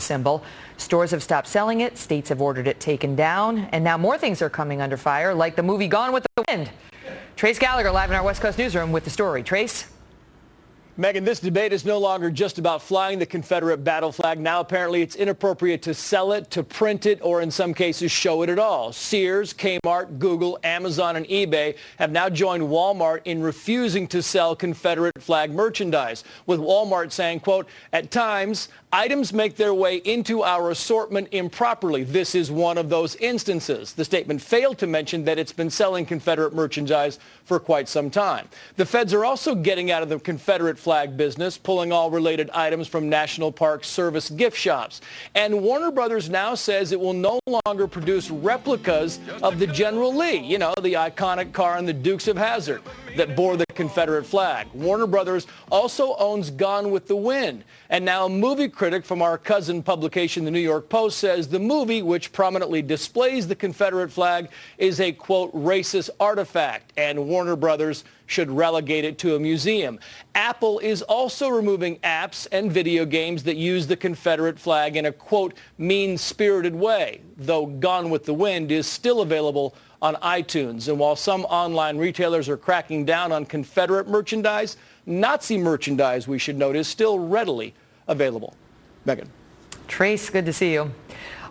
symbol. Stores have stopped selling it, states have ordered it taken down, and now more things are coming under fire, like the movie Gone with the Wind. Trace Gallagher live in our West Coast newsroom with the story. Trace? Megyn, this debate is no longer just about flying the Confederate battle flag. Now apparently it's inappropriate to sell it, to print it, or in some cases show it at all. Sears, Kmart, Google, Amazon, and eBay have now joined Walmart in refusing to sell Confederate flag merchandise, with Walmart saying, quote, "At times, items make their way into our assortment improperly. This is one of those instances." The statement failed to mention that it's been selling Confederate merchandise for quite some time. The feds are also getting out of the Confederate flag business, pulling all related items from National Park Service gift shops. And Warner Brothers now says it will no longer produce replicas of the General Lee, you know, the iconic car in the Dukes of Hazzard that bore the Confederate flag. Warner Brothers also owns Gone with the Wind. And now a movie critic from our cousin publication, the New York Post, says the movie, which prominently displays the Confederate flag, is a, quote, racist artifact, and Warner Brothers should relegate it to a museum. Apple is also removing apps and video games that use the Confederate flag in a, quote, mean-spirited way, though Gone with the Wind is still available on iTunes. And while some online retailers are cracking down on Confederate merchandise, Nazi merchandise, we should note, is still readily available. Megyn. Trace, good to see you.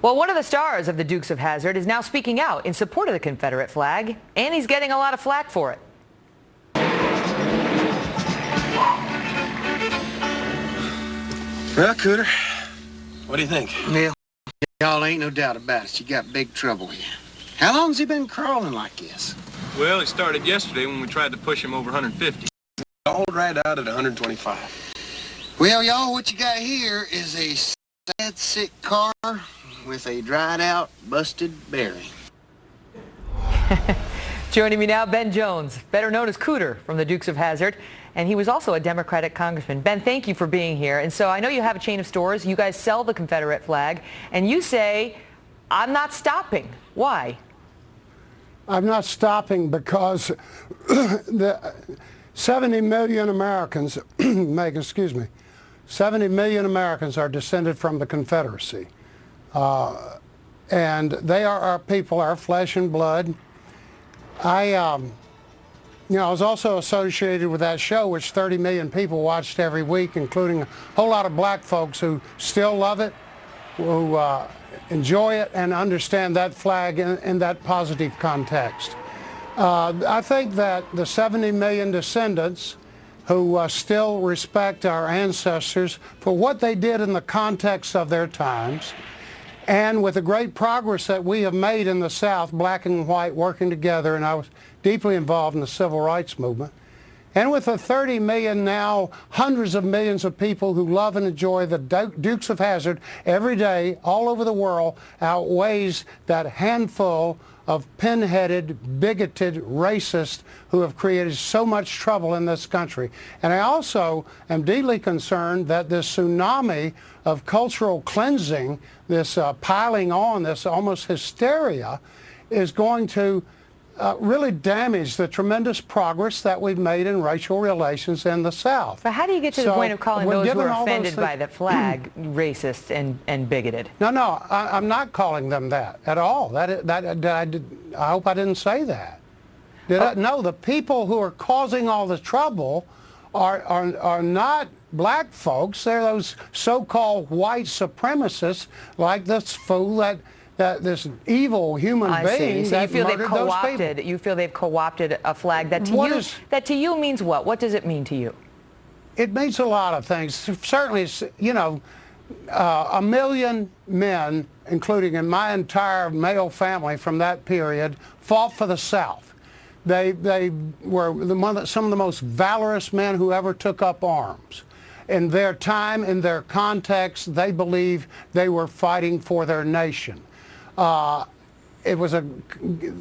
Well, one of the stars of the Dukes of Hazzard is now speaking out in support of the Confederate flag, and he's getting a lot of flack for it. Well, Cooter, what do you think? Well, y'all ain't no doubt about it. You got big trouble here. How long's he been crawling like this? Well, he started yesterday when we tried to push him over 150. All right out at 125. Well, y'all, what you got here is a sad, sick car with a dried-out, busted bearing. Joining me now, Ben Jones, better known as Cooter from the Dukes of Hazzard, and he was also a Democratic congressman. Ben, thank you for being here. And so I know you have a chain of stores. You guys sell the Confederate flag, and you say, I'm not stopping. Why? I'm not stopping because the 70 million Americans, Megyn, excuse me, 70 million Americans are descended from the Confederacy. And they are our people, our flesh and blood. I was also associated with that show, which 30 million people watched every week, including a whole lot of black folks who still love it, who enjoy it and understand that flag in that positive context. I think that the 70 million descendants who still respect our ancestors for what they did in the context of their times, and with the great progress that we have made in the South, black and white working together, and I was deeply involved in the civil rights movement, and with the 30 million now, hundreds of millions of people who love and enjoy the Dukes of Hazzard every day all over the world, outweighs that handful of pinheaded, bigoted racists who have created so much trouble in this country. And I also am deeply concerned that this tsunami of cultural cleansing, this piling on, this almost hysteria, is going to really damage the tremendous progress that we've made in racial relations in the South. But how do you get to the point of calling those who are offended by the flag racist and bigoted? No, I'm not calling them that at all. I hope I didn't say that. Did I? No, the people who are causing all the trouble are not black folks. They're those so-called white supremacists like this fool that this evil human being so that you feel murdered those people. You feel they've co-opted a flag that to you means what? What does it mean to you? It means a lot of things. Certainly, you know, a million men, including in my entire male family from that period, fought for the South. They were some of the most valorous men who ever took up arms. In their time, in their context, they believe they were fighting for their nation.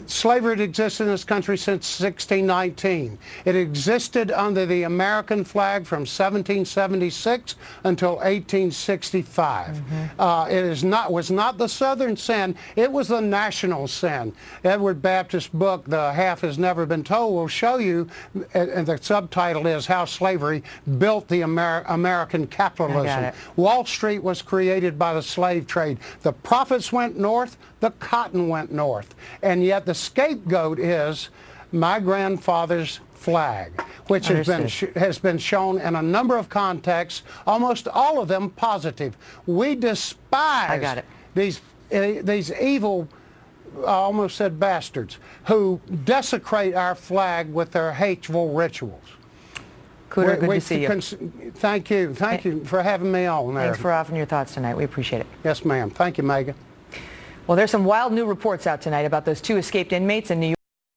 slavery had existed in this country since 1619. It existed under the American flag from 1776 until 1865. Was not the Southern sin, it was the national sin. Edward Baptist's book, The Half Has Never Been Told, will show you, and the subtitle is How Slavery Built the American Capitalism. Wall Street was created by the slave trade. The profits went north, the cotton went north, and yet the scapegoat is my grandfather's flag, which has been shown in a number of contexts, almost all of them positive. We despise these evil, I almost said bastards, who desecrate our flag with their hateful rituals. Cooter, good to see you. Thank you. Thank you for having me on there. Thanks for offering your thoughts tonight. We appreciate it. Yes, ma'am. Thank you, Megyn. Well, there's some wild new reports out tonight about those 2 escaped inmates in New York.